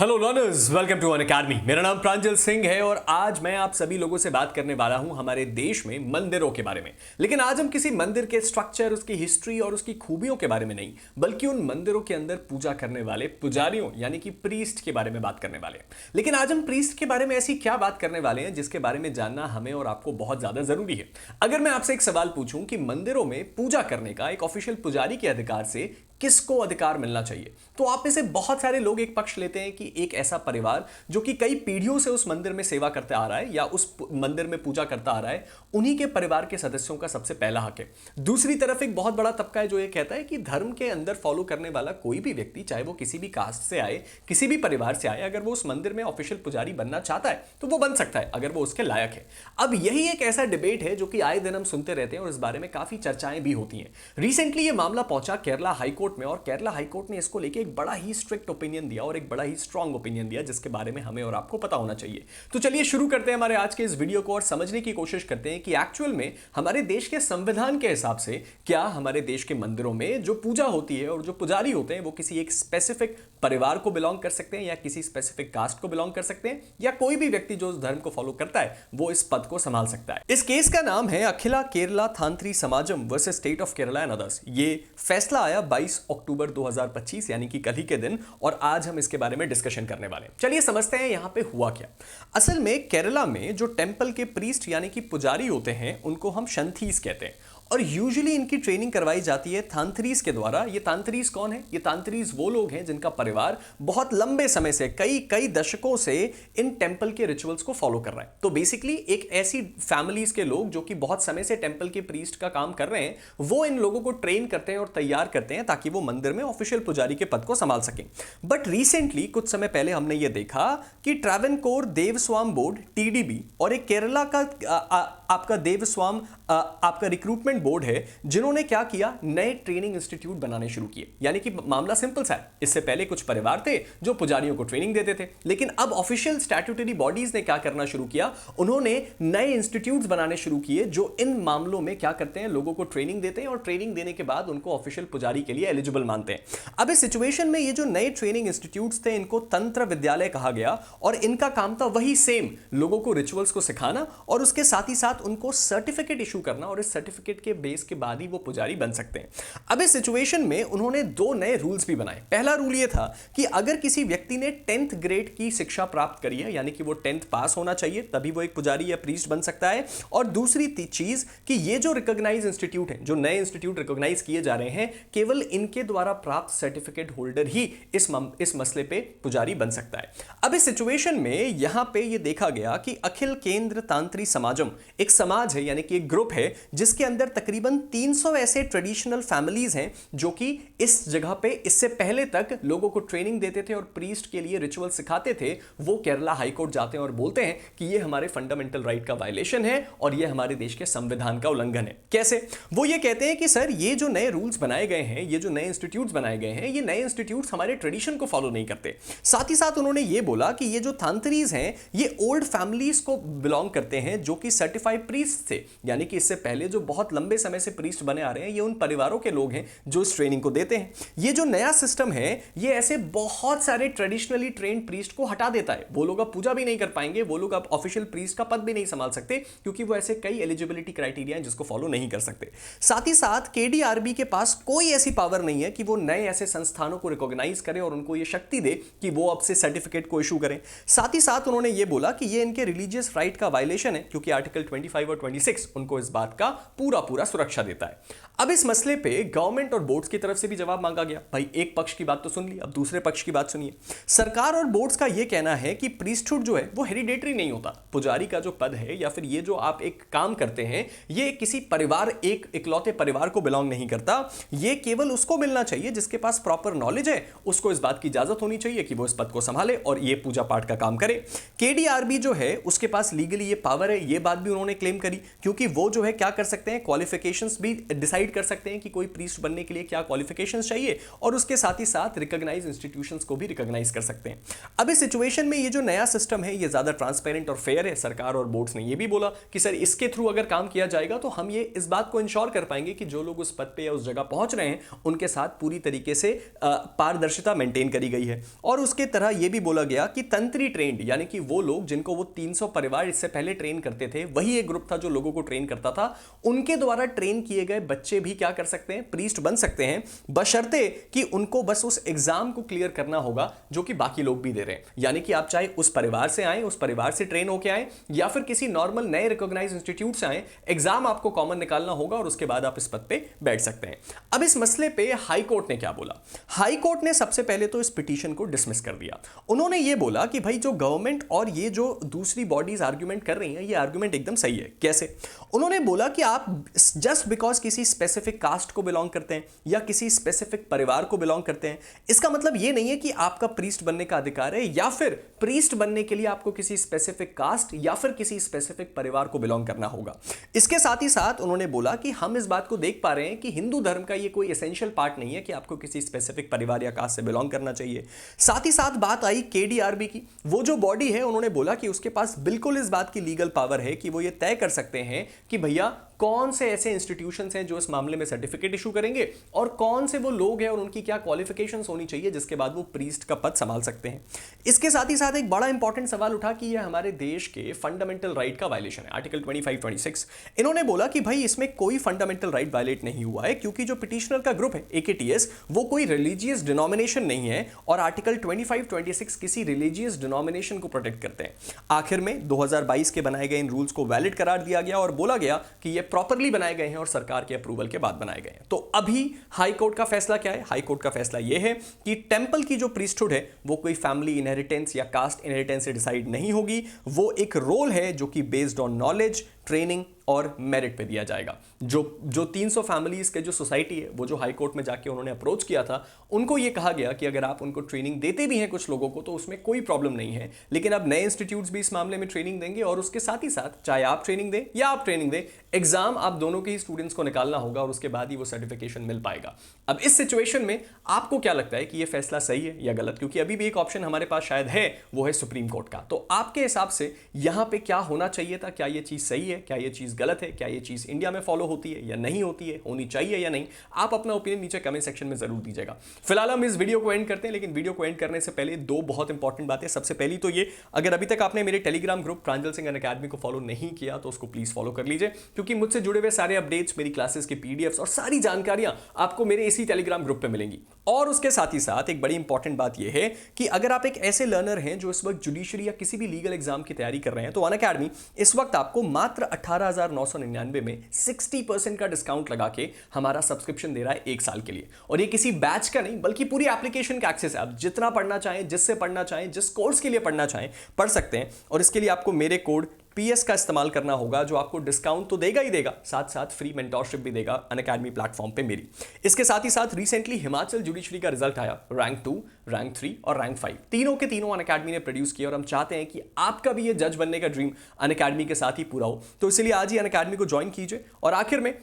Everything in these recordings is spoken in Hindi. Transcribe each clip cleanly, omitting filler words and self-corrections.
Hello learners, welcome to Unacademy. मेरा नाम प्रांजल सिंह है और आज मैं आप सभी लोगों से बात करने वाला हूं हमारे देश में मंदिरों के बारे में। लेकिन आज हम किसी मंदिर के स्ट्रक्चर, उसकी हिस्ट्री और उसकी खूबियों के बारे में नहीं, बल्कि उन मंदिरों के अंदर पूजा करने वाले पुजारियों यानी कि प्रीस्ट के बारे में बात करने वाले हैं। लेकिन आज हम प्रीस्ट के बारे में ऐसी क्या बात करने वाले हैं जिसके बारे में जानना हमें और आपको बहुत ज्यादा जरूरी है। अगर मैं आपसे एक सवाल पूछूं कि मंदिरों में पूजा करने का एक ऑफिशियल पुजारी के अधिकार से किसको अधिकार मिलना चाहिए, तो आप में से बहुत सारे लोग एक पक्ष लेते हैं कि एक ऐसा परिवार जो कि कई पीढ़ियों से उस मंदिर में सेवा करते आ रहा है या उस मंदिर में पूजा करता आ रहा है, उन्हीं के परिवार के सदस्यों का सबसे पहला हक है। दूसरी तरफ एक बहुत बड़ा तबका है जो ये कहता है कि धर्म के अंदर फॉलो करने वाला कोई भी व्यक्ति, चाहे वो किसी भी कास्ट से आए, किसी भी परिवार से आए, अगर वो उस मंदिर में ऑफिशियल पुजारी बनना चाहता है तो वो बन सकता है अगर वो उसके लायक है। अब यही एक ऐसा डिबेट है जो कि आए दिन हम सुनते रहते हैं और इस बारे में काफी चर्चाएं भी होती हैं। रिसेंटली ये मामला पहुंचा केरला हाईकोर्ट में और केरला हाईकोर्ट ने इसको लेके एक बड़ा ही स्ट्रिक्ट ओपिनियन दिया और एक बड़ा ही स्ट्रांग ओपिनियन दिया जिसके बारे में हमें और आपको पता होना चाहिए। तो चलिए शुरू करते हैं हमारे आज के इस वीडियो को और समझने की कोशिश करते हैं कि एक्चुअल में हमारे देश के संविधान के हिसाब से क्या हमारे देश के मंदिरों में जो पूजा होती है और जो पुजारी होते हैं वो किसी एक स्पेसिफिक परिवार को बिलोंग कर सकते हैं या किसी स्पेसिफिक कास्ट को बिलोंग कर सकते हैं, या कोई भी व्यक्ति जो उस धर्म को फॉलो करता है वो इस पद को संभाल सकता है। इस केस का नाम है Akhila Kerala Thantri Samajam versus state of Kerala and others. ये फैसला आया 22 अक्टूबर 2025 यानी कि कल ही के दिन, और आज हम इसके बारे में डिस्कशन करने वाले हैं। चलिए समझते हैं यहां पे हुआ क्या। असल में केरला में जो टेंपल के प्रीस्ट यानी कि पुजारी होते हैं उनको हम शंथीस कहते हैं और यूजुअली इनकी ट्रेनिंग करवाई जाती है तांत्रीस के द्वारा। ये तांत्रीस कौन है? ये तांत्रीस वो लोग हैं जिनका परिवार बहुत लंबे समय से, कई दशकों से इन टेंपल के रिचुअल्स को फॉलो कर रहा है। तो बेसिकली एक ऐसी फैमिलीज के लोग जो कि बहुत समय से टेंपल के प्रीस्ट का काम कर रहे हैं, वो इन लोगों को ट्रेन करते हैं और तैयार करते हैं ताकि वो मंदिर में ऑफिशियल पुजारी के पद को संभाल सकें। बट रिसेंटली कुछ समय पहले हमने ये देखा कि ट्रावेनकोर देवस्वाम बोर्ड टीडीबी और एक केरला का आपका देवस्वाम आपका रिक्रूटमेंट बोर्ड है, जिन्होंने क्या किया, नए ट्रेनिंग इंस्टीट्यूट बनाने शुरू किए। यानी कि मामला सिंपल सा है, इससे पहले कुछ परिवार थे जो पुजारियों को ट्रेनिंग देते थे, लेकिन अब ऑफिशियल स्टैट्यूटरी बॉडीज ने क्या करना शुरू किया, उन्होंने नए इंस्टीट्यूट्स बनाने शुरू किए जो इन मामलों में क्या करते हैं, लोगों को ट्रेनिंग देते हैं और ट्रेनिंग देने के बाद उनको ऑफिशियल पुजारी के लिए एलिजिबल मानते हैं। अब इस सिचुएशन में ये जो नए ट्रेनिंग इंस्टीट्यूट्स थे इनको तंत्र विद्यालय कहा गया और इनका काम था वही सेम, लोगों को रिचुअल्स को सिखाना और उसके साथ ही साथ उनको सर्टिफिकेट इशू करना, और इस सर्टिफिकेट के बेस के बाद ही वो पुजारी बन सकते हैं। अब इस सिचुएशन में उन्होंने दो नए रूल्स भी बनाए। पहला रूल ये था कि अगर किसी व्यक्ति ने 10th ग्रेड की शिक्षा प्राप्त करी है, यानी कि वो 10th पास होना चाहिए, तभी वो एक पुजारी या प्रीस्ट बन सकता है। और दूसरी चीज कि ये जो रिकॉग्नाइज इंस्टीट्यूट है, जो नए इंस्टीट्यूट रिकॉग्नाइज किए जा रहे हैं, केवल इनके द्वारा प्राप्त सर्टिफिकेट होल्डर ही इस मसले पे पुजारी बन सकता है। अब इस सिचुएशन में यहां पे ये देखा गया कि अखिल केंद्र तांत्री समाजम एक समाज है, यानी कि एक ग्रुप है जिसके अंदर तकरीबन 300 ऐसे ट्रेडिशनल फैमिलीज हैं जो कि इस जगह पे इससे पहले तक लोगों को ट्रेनिंग देते थे और प्रीस्ट के लिए रिचुअल सिखाते थे। वो केरला हाईकोर्ट जाते हैं और बोलते हैं कि ये हमारे फंडामेंटल राइट का वायलेशन है और ये हमारे देश के संविधान का उल्लंघन है। कैसे? वो ये कहते हैं कि सर, ये जो नए रूल्स बनाए गए हैं, ये जो नए इंस्टीट्यूट्स बनाए गए हैं, ये नए इंस्टीट्यूट्स हमारे ट्रेडिशन को फॉलो नहीं करते। साथ ही साथ उन्होंने ये बोला कि ये जो तांत्रीज हैं ये ओल्ड फैमिलीज को बिलोंग करते हैं जो कि सर्टिफाइड प्रीस्ट थे, यानी कि इससे पहले जो बहुत लंबे समय से प्रीस्ट बने आ रहे हैं, ये उन परिवारों के लोग हैं जो इस ट्रेनिंग को देते हैं। ये जो नया सिस्टम है ये ऐसे बहुत सारे ट्रेडिशनली ट्रेन्ड प्रीस्ट को हटा देता है। वो लोग अब पूजा भी नहीं कर पाएंगे, वो लोग अब ऑफिशियल प्रीस्ट का पद भी नहीं संभाल सकते क्योंकि वो ऐसे कई एलिजिबिलिटी क्राइटेरिया हैं जिसको फॉलो नहीं कर सकते। साथ ही साथ केडीआरबी के पास कोई ऐसी पावर नहीं है कि वो नए ऐसे संस्थानों को रिकॉग्नाइज करे और उनको ये शक्ति दे कि वो अब से सर्टिफिकेट को इशू करें। साथ ही साथ उन्होंने ये बोला कि ये इनके रिलीजियस राइट का वायलेशन है क्योंकि आर्टिकल 25 और 26 उनको इस बात का पूरा सुरक्षा देता है। अब इस मसले पे गवर्नमेंट और बोर्ड्स की तरफ से भी जवाब मांगा गया। भाई, एक पक्ष की बात तो सुन ली, अब दूसरे पक्ष की बात सुनिए। सरकार और बोर्ड्स का यह कहना है कि प्रीस्टहुड जो है वो हेरिडेटरी नहीं होता। पुजारी का जो पद है या फिर ये जो आप एक काम करते हैं, ये किसी परिवार, एक इकलौते परिवार को बिलोंग नहीं करता। ये केवल उसको मिलना चाहिए जिसके पास प्रॉपर नॉलेज है, उसको इस बात की इजाजत होनी चाहिए कि वो इस पद को संभाले और ये पूजा पाठ का काम करे। केडीआरबी जो है उसके पास लीगली ये पावर है, ये बात भी उन्होंने उन्होंने क्लेम करी, क्योंकि वो जो है क्या कर सकते हैं, क्वालिफिकेशंस भी डिसाइड कर सकते हैं कि कोई प्रीस्ट बनने के लिए क्या क्वालिफिकेशंस चाहिए, और उसके साथ ही साथ रिकॉग्नाइज इंस्टीट्यूशंस को भी रिकॉग्नाइज कर सकते हैं। अब इस सिचुएशन में ये जो नया सिस्टम है ये ज्यादा ट्रांसपेरेंट और फेयर है। सरकार और बोर्ड्स ने ये भी बोला कि सर इसके थ्रू अगर काम किया जाएगा तो हम ये इस बात को इंश्योर कर पाएंगे कि जो लोग उस पद पे या उस जगह पहुंच रहे हैं उनके साथ पूरी तरीके से पारदर्शिता मेंटेन करी गई है। और उसके तरह यह भी बोला गया कि तंत्री ट्रेंड, यानी कि वो लोग जिनको वो 300 परिवार इससे पहले ट्रेन करते थे, वही एक ग्रुप था जो लोगों को ट्रेन करता था, उनके द्वारा ट्रेन किए गए बच्चे भी क्या कर सकते हैं, प्रीस्ट बन सकते हैं, बशर्ते कि उनको बस उस एग्जाम को क्लियर करना होगा जो कि बाकी लोग भी दे रहे हैं। यानी कि आप चाहे उस परिवार से आए, उस परिवार से ट्रेन होके आए, या फिर किसी नॉर्मल नए रिकॉग्नाइज इंस्टीट्यूट से आए, एग्जाम आपको कॉमन निकालना होगा और उसके बाद आप इस पद पे बैठ सकते हैं। अब इस मसले पे हाई कोर्ट ने क्या बोला? हाई कोर्ट ने सबसे पहले तो इस पिटीशन को डिसमिस कर दिया। उन्होंने ये बोला कि भाई जो गवर्नमेंट और ये जो दूसरी बॉडीज आर्गुमेंट कर रही हैं, ये आर्गुमेंट एकदम सही है। कैसे? उन्होंने बोला कि आप जस्ट बिकॉज किसी स्पेसिफिक कास्ट को बिलोंग करते हैं या किसी स्पेसिफिक परिवार को बिलोंग करते हैं, इसका मतलब ये नहीं है कि आपका प्रीस्ट बनने का अधिकार है, या फिर प्रीस्ट बनने के लिए आपको किसी स्पेसिफिक कास्ट या फिर किसी स्पेसिफिक परिवार को बिलोंग करना होगा। इसके साथ ही साथ उन्होंने बोला कि हम इस बात को देख पा रहे हैं कि हिंदू धर्म का ये कोई एसेंशियल पार्ट नहीं है कि आपको किसी स्पेसिफिक परिवार या कास्ट से बिलोंग करना चाहिए। साथ ही साथ बात आई केडीआरबी की। वो जो बॉडी है, उन्होंने बोला कि उसके पास बिल्कुल इस बात की लीगल पावर है कि वो ये तय कर सकते हैं कि भैया कौन से ऐसे इंस्टीट्यूशंस हैं जो इस मामले में सर्टिफिकेट इशू करेंगे और कौन से वो लोग हैं और उनकी क्या क्वालिफिकेशंस होनी चाहिए जिसके बाद वो प्रीस्ट का पद संभाल सकते हैं। इसके साथ ही साथ एक बड़ा इंपॉर्टेंट सवाल उठा कि यह हमारे देश के फंडामेंटल राइट का वायलेशन है, आर्टिकल 25-26। इन्होंने बोला कि भाई इसमें कोई फंडामेंटल राइट वायलेट नहीं हुआ है, क्योंकि जो पिटिशनर का ग्रुप है AKTS, वो कोई रिलीजियस डिनोमिनेशन नहीं है और आर्टिकल 25-26 किसी रिलीजियस डिनोमिनेशन को प्रोटेक्ट करते हैं। आखिर में 2022 के बनाए गए इन रूल्स को वैलिड करार दिया गया और बोला गया कि ये प्रॉपरली बनाए गए हैं और सरकार के अप्रूवल के बाद बनाए गए हैं। तो अभी हाई कोर्ट का फैसला क्या है? हाई कोर्ट का फैसला यह है कि टेंपल की जो प्रीस्टहुड है वो कोई फैमिली इनहेरिटेंस या कास्ट इनहेरिटेंस से डिसाइड नहीं होगी। वो एक रोल है जो कि बेस्ड ऑन नॉलेज, ट्रेनिंग और मेरिट पे दिया जाएगा। जो 300 फैमिलीज के जो सोसाइटी है, वो जो हाई कोर्ट में जाके उन्होंने अप्रोच किया था, उनको ये कहा गया कि अगर आप उनको ट्रेनिंग देते भी हैं कुछ लोगों को तो उसमें कोई प्रॉब्लम नहीं है, लेकिन अब नए इंस्टीट्यूट्स भी इस मामले में ट्रेनिंग देंगे और उसके साथ ही साथ चाहे आप ट्रेनिंग दें या आप ट्रेनिंग दें, एग्जाम आप दोनों के ही स्टूडेंट्स को निकालना होगा और उसके बाद ही वो सर्टिफिकेशन मिल पाएगा। अब इस सिचुएशन में आपको क्या लगता है कि ये फैसला सही है या गलत? क्योंकि अभी भी एक ऑप्शन हमारे पास शायद है, वो है सुप्रीम कोर्ट का। तो आपके हिसाब से यहां पे क्या होना चाहिए था? क्या ये चीज सही है? क्या ये चीज गलत है? क्या ये चीज इंडिया में फॉलो होती है या नहीं होती है? होनी चाहिए या नहीं? आप अपना ओपिनियन नीचे कमेंट सेक्शन में जरूर दीजिएगा। फिलहाल हम इस वीडियो को एंड करते हैं, लेकिन वीडियो को एंड करने से पहले दो बहुत इंपॉर्टेंट बातें। सबसे पहली तो ये, अगर अभी तक आपने मेरे टेलीग्राम ग्रुप प्रांजल सिंह अकेडमी को फॉलो नहीं किया तो उसको प्लीज फॉलो कर लीजिए, क्योंकि मुझसे जुड़े हुए सारे अपडेट्स, मेरी क्लासेस के पीडीएफ्स और सारी जानकारियां आपको मेरे इसी टेलीग्राम ग्रुप पे मिलेंगी। और उसके साथ ही साथ एक बड़ी इंपॉर्टेंट बात यह है कि अगर आप एक ऐसे लर्नर हैं जो इस वक्त जुडिशरी या किसी भी लीगल एग्जाम की तैयारी कर रहे हैं, तो अनअकैडमी इस वक्त आपको मात्र 18,999 में 60% का डिस्काउंट लगा के हमारा सब्सक्रिप्शन दे रहा है 1 साल के लिए। और ये किसी बैच का नहीं बल्कि पूरी एप्लीकेशन का एक्सेस है। आप जितना पढ़ना चाहें, जिससे पढ़ना चाहें, जिस कोर्स के लिए पढ़ना चाहें, पढ़ सकते हैं। और इसके लिए आपको मेरे कोड PS का इस्तेमाल करना होगा, जो आपको डिस्काउंट तो देगा ही देगा, साथ साथ फ्री मेंटोरशिप भी देगा अनअकैडमी प्लेटफॉर्म पे मेरी। इसके साथ ही साथ रिसेंटली हिमाचल जुडिशरी का रिजल्ट आया, रैंक 2, रैंक 3 और रैंक 5 तीनों के तीनों अनअकैडमी ने प्रोड्यूस किया। और हम चाहते हैं कि आपका भी ये जज बनने का ड्रीम अनअकैडमी के साथ ही पूरा हो। तो इसलिए आज ही अनअकैडमी को ज्वाइन कीजिए। और आखिर में,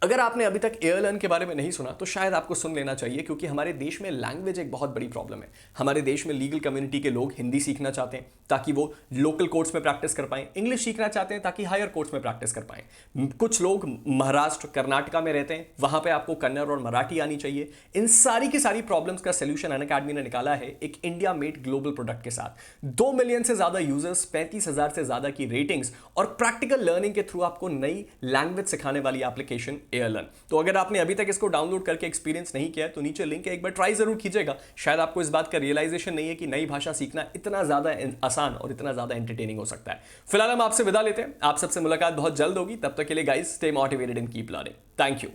अगर आपने अभी तक एयरलर्न के बारे में नहीं सुना तो शायद आपको सुन लेना चाहिए, क्योंकि हमारे देश में लैंग्वेज एक बहुत बड़ी प्रॉब्लम है। हमारे देश में लीगल कम्युनिटी के लोग हिंदी सीखना चाहते हैं ताकि वो लोकल कोर्ट्स में प्रैक्टिस कर पाएं, इंग्लिश सीखना चाहते हैं ताकि हायर कोर्ट्स में प्रैक्टिस कर पाएं। कुछ लोग महाराष्ट्र, कर्नाटका में रहते हैं, वहां पर आपको कन्नड़ और मराठी आनी चाहिए। इन सारी की सारी प्रॉब्लम्स का सोल्यूशन अनअकैडमी ने निकाला है एक इंडिया मेड ग्लोबल प्रोडक्ट के साथ। 2 मिलियन से ज्यादा यूजर्स, 35,000 से ज्यादा की रेटिंग्स और प्रैक्टिकल लर्निंग के थ्रू आपको नई लैंग्वेज सिखाने वाली एप्लीकेशन एयरलर्न। तो अगर आपने अभी तक इसको डाउनलोड करके एक्सपीरियंस नहीं किया है तो नीचे लिंक है, एक बार ट्राई जरूर कीजिएगा। शायद आपको इस बात का रियलाइजेशन नहीं है कि नई भाषा सीखना इतना ज्यादा आसान और इतना ज्यादा एंटरटेनिंग हो सकता है। फिलहाल हम आपसे विदा लेते हैं, आप सबसे मुलाकात बहुत जल्द होगी। तब तक के लिए guys, stay motivated and keep learning. Thank you.